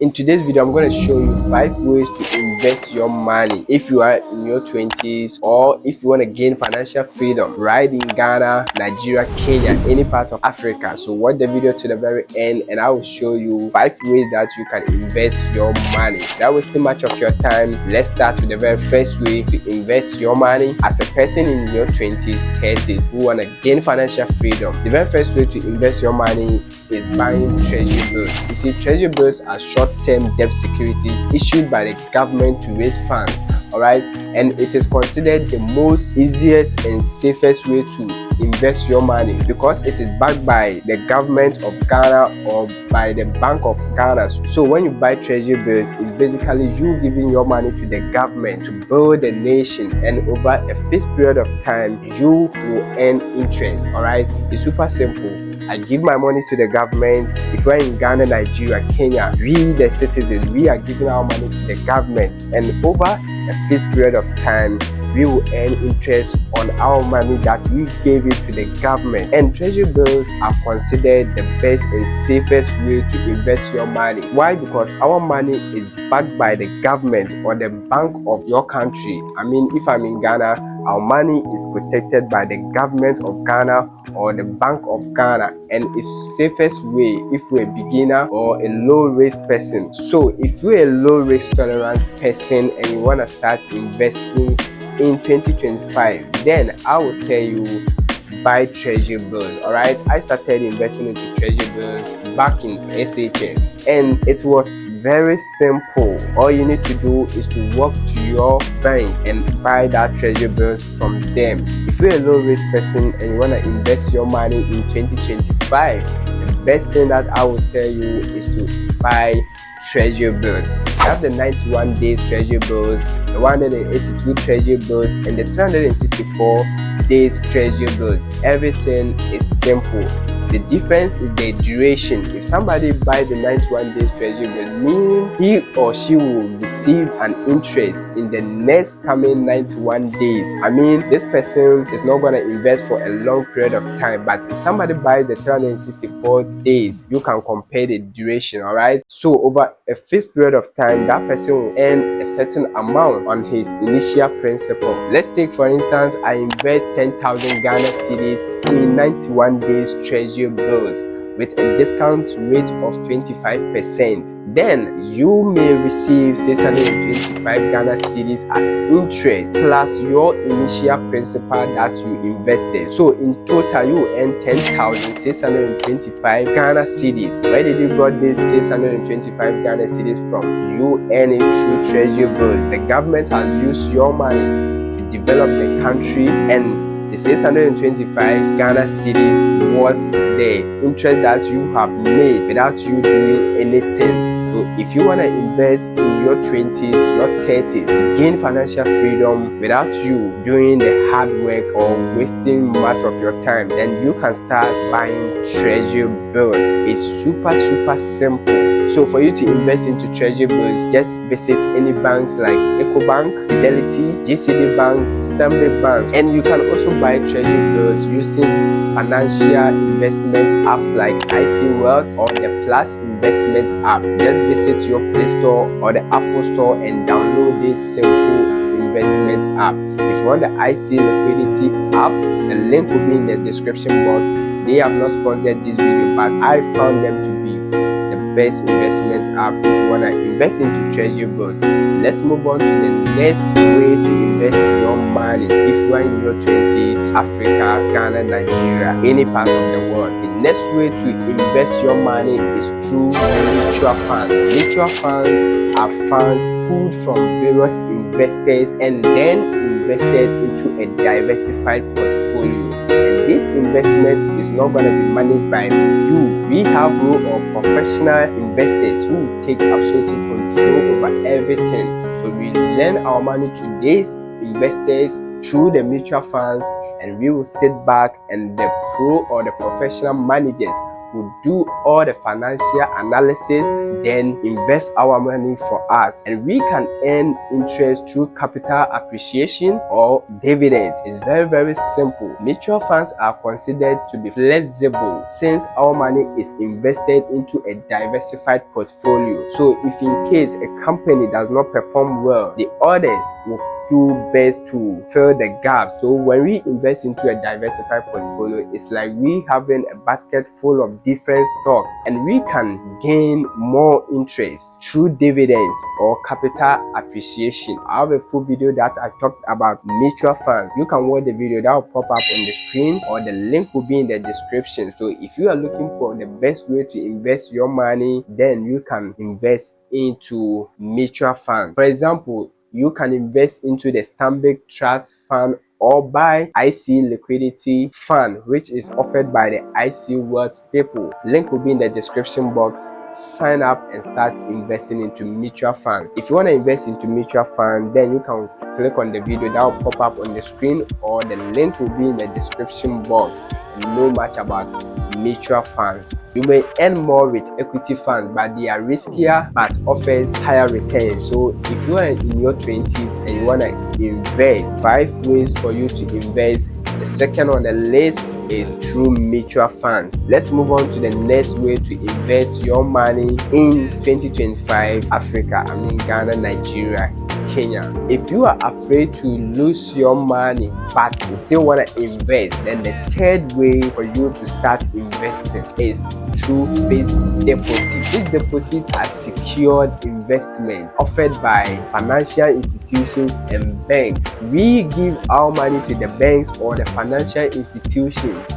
In today's video, I'm going to show you 5 ways to invest your money if you are in your 20s or if you want to gain financial freedom right in Ghana, Nigeria, Kenya, any part of Africa. So watch the video to the very end and I will show you 5 ways that you can invest your money. Without wasting much of your time, let's start with the very first way to invest your money as a person in your 20s, 30s who want to gain financial freedom. The very first way to invest your money is buying treasury bills. You see, treasury bills are short-term debt securities issued by the government to raise funds, alright, and it is considered the most easiest and safest way to invest your money because it is backed by the government of Ghana or by the Bank of Ghana. So when you buy treasury bills, it's basically you giving your money to the government to build a nation, and over a fixed period of time you will earn interest. Alright, it's super simple. I give my money to the government. If we're in Ghana, Nigeria, Kenya, we the citizens, we are giving our money to the government, and over a fixed period of time we will earn interest on our money that we gave it to the government. And treasury bills are considered the best and safest way to invest your money. Why? Because our money is backed by the government or the bank of your country. I mean, if I'm in Ghana, our money is protected by the government of Ghana or the Bank of Ghana, and it's safest way if we're a beginner or a low risk person. So if you're a low risk tolerant person and you want to start investing in 2025, then I will tell you buy treasury bills. Alright, I started investing into treasury bills back in SHN and it was very simple. All you need to do is to walk to your bank and buy that treasury bills from them. If you're a low risk person and you want to invest your money in 2025, the best thing that I will tell you is to buy treasury bills. You have the 91 days treasury bills, the 182 treasury bills, and the 364 days treasury bills. Everything is simple. The difference is the duration. If somebody buys the 91 days treasury bill, meaning he or she will receive an interest in the next coming 91 days. I mean, this person is not going to invest for a long period of time, but if somebody buys the 364 days, you can compare the duration. All right, so over a fixed period of time, that person will earn a certain amount on his initial principal. Let's take for instance, I invest 10,000 Ghana cedis in 91 days treasury bills with a discount rate of 25%. Then you may receive 625 Ghana cedis as interest plus your initial principal that you invested. So in total you will earn 10,625 Ghana cedis. Where did you got this 625 Ghana cedis from? You earn it through treasury bills. The government has used your money to develop the country, and the 625 Ghana cedis was the interest that you have made without you doing anything. So if you want to invest in your 20s, your 30s, to gain financial freedom without you doing the hard work or wasting much of your time, then you can start buying treasury bills. It's super simple. So for you to invest into treasury bills, just visit any banks like EcoBank, Fidelity, GCB Bank, Stanbic Bank, and you can also buy treasury bills using financial investment apps like IC Wealth or the Plus Investment app. Just visit your Play Store or the Apple Store and download this simple investment app. If you want the IC Liquidity app, the link will be in the description box. They have not sponsored this video, but I found them to be the best investment app if you want to invest into treasury bills. Let's move on to the next way to invest your money if you are in your 20s, Africa, Ghana, Nigeria, any part of the world. The next way to invest your money is through mutual funds. Mutual funds are funds pulled from various investors and then invested into a diversified portfolio. And this investment is not going to be managed by you. We have role of professional investors who take absolute control over everything. So we lend our money to these investors through the mutual funds, and we will sit back and the pro or the professional managers will do all the financial analysis, then invest our money for us, and we can earn interest through capital appreciation or dividends. It's very simple. Mutual funds are considered to be flexible since our money is invested into a diversified portfolio. So if in case a company does not perform well, the others will do best to fill the gaps. So when we invest into a diversified portfolio, it's like we having a basket full of different stocks, and we can gain more interest through dividends or capital appreciation. I have a full video that I talked about mutual funds. You can watch the video that will pop up on the screen, or the link will be in the description. So if you are looking for the best way to invest your money, then you can invest into mutual funds. For example, you can invest into the Stanbic Trust Fund or buy IC Liquidity Fund, which is offered by the IC Wealth people. Link will be in the description box. Sign up and start investing into mutual funds. If you want to invest into mutual fund, then you can click on the video that will pop up on the screen, or the link will be in the description box, and know much about mutual funds. You may earn more with equity funds, but they are riskier but offers higher returns. So if you are in your 20s and you want to invest, 5 ways for you to invest. The second on the list is through mutual funds. Let's move on to the next way to invest your money in 2025 Africa. I mean Ghana, Nigeria, Kenya. If you are afraid to lose your money but you still want to invest, then the third way for you to start investing is through fixed deposit. Fixed deposit are secured investment offered by financial institutions and banks. We give our money to the banks or the financial institutions,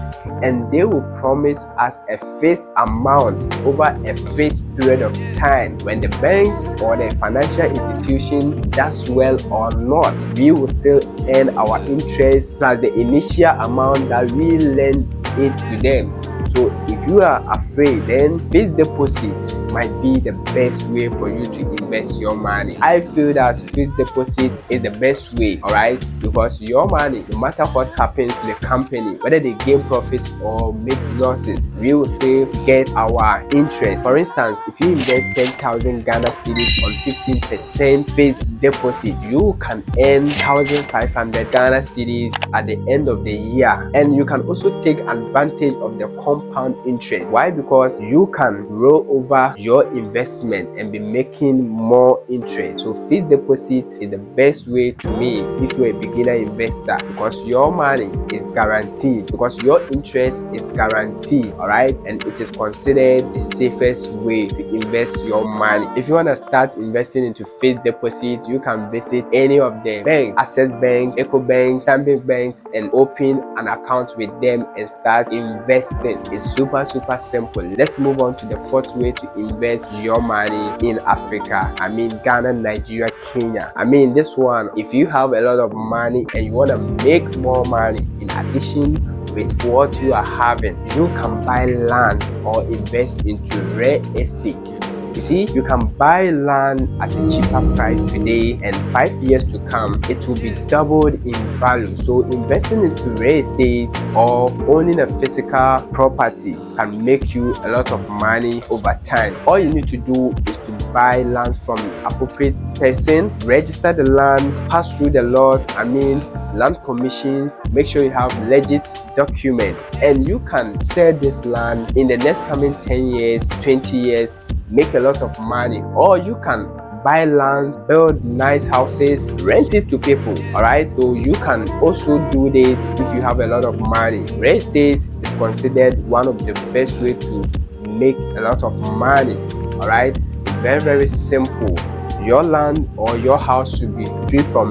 and they will promise us a fixed amount over a fixed period of time. When the banks or the financial institution does well or not, we will still earn our interest plus the initial amount that we lend it to them. So if you are afraid, then fixed deposit might be the best way for you to invest your money. I feel that fixed deposit is the best way, alright, because your money, no matter what happens to the company, whether they gain profits or make losses, we will still get our interest. For instance, if you invest 10,000 Ghana cedis on 15% fixed deposit, you can earn 1,500 Ghana cedis at the end of the year, and you can also take advantage of the compound interest. Why? Because you can roll over your investment and be making more interest. So fixed deposit is the best way to me if you're a beginner investor, because your money is guaranteed, because your interest is guaranteed, all right, and it is considered the safest way to invest your money. If you want to start investing into fixed deposit, you can visit any of the banks, Access Bank, EcoBank, Stanbic Bank, and open an account with them and start investing. It's super simple. Let's move on to the fourth way to invest your money in Africa. I mean Ghana, Nigeria, Kenya. I mean this one, if you have a lot of money and you want to make more money in addition with what you are having, you can buy land or invest into real estate. You see, you can buy land at a cheaper price today, and 5 years to come, it will be doubled in value. So investing into real estate or owning a physical property can make you a lot of money over time. All you need to do is to buy land from an appropriate person, register the land, pass through the laws, I mean land commissions, make sure you have legit document, and you can sell this land in the next coming 10 years, 20 years, make a lot of money. Or you can buy land, build nice houses, rent it to people, all right? So you can also do this if you have a lot of money. Real estate is considered one of the best way to make a lot of money, all right? Very simple. Your land or your house should be free from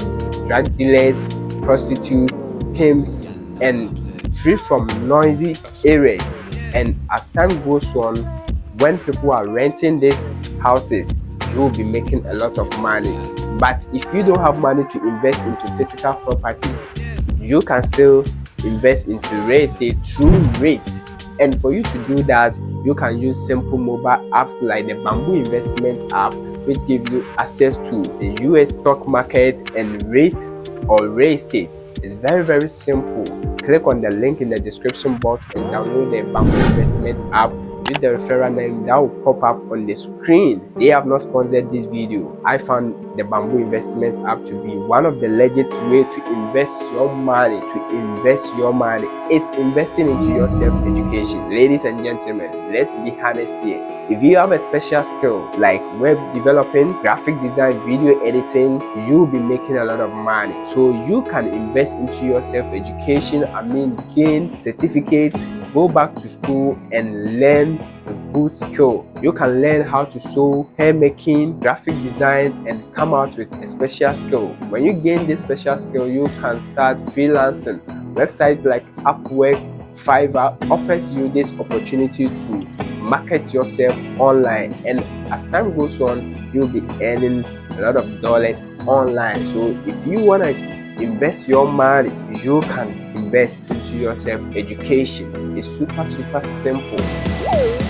drug dealers, prostitutes, pimps, and free from noisy areas. And as time goes on, when people are renting these houses, you will be making a lot of money. But if you don't have money to invest into physical properties, you can still invest into real estate through REITs. And for you to do that, you can use simple mobile apps like the Bamboo Investment app, which gives you access to the US stock market and REITs or real estate. It's very simple. Click on the link in the description box and download the Bamboo Investment app use the referral name that will pop up on the screen. They have not sponsored this video. I found the Bamboo Investment app to be one of the legit way to invest your money. It's investing into your self-education. Ladies and gentlemen, let's be honest here. If you have a special skill like web developing, graphic design, video editing, you'll be making a lot of money. So you can invest into your self-education. Gain certificates, go back to school and learn a good skill. You can learn how to sew, hair making, graphic design, and come out with a special skill. When you gain this special skill, you can start freelancing. Websites like Upwork, Fiverr offers you this opportunity to market yourself online, and as time goes on, you'll be earning a lot of dollars online. So if you want to invest your money, you can invest into your self-education. It's super simple.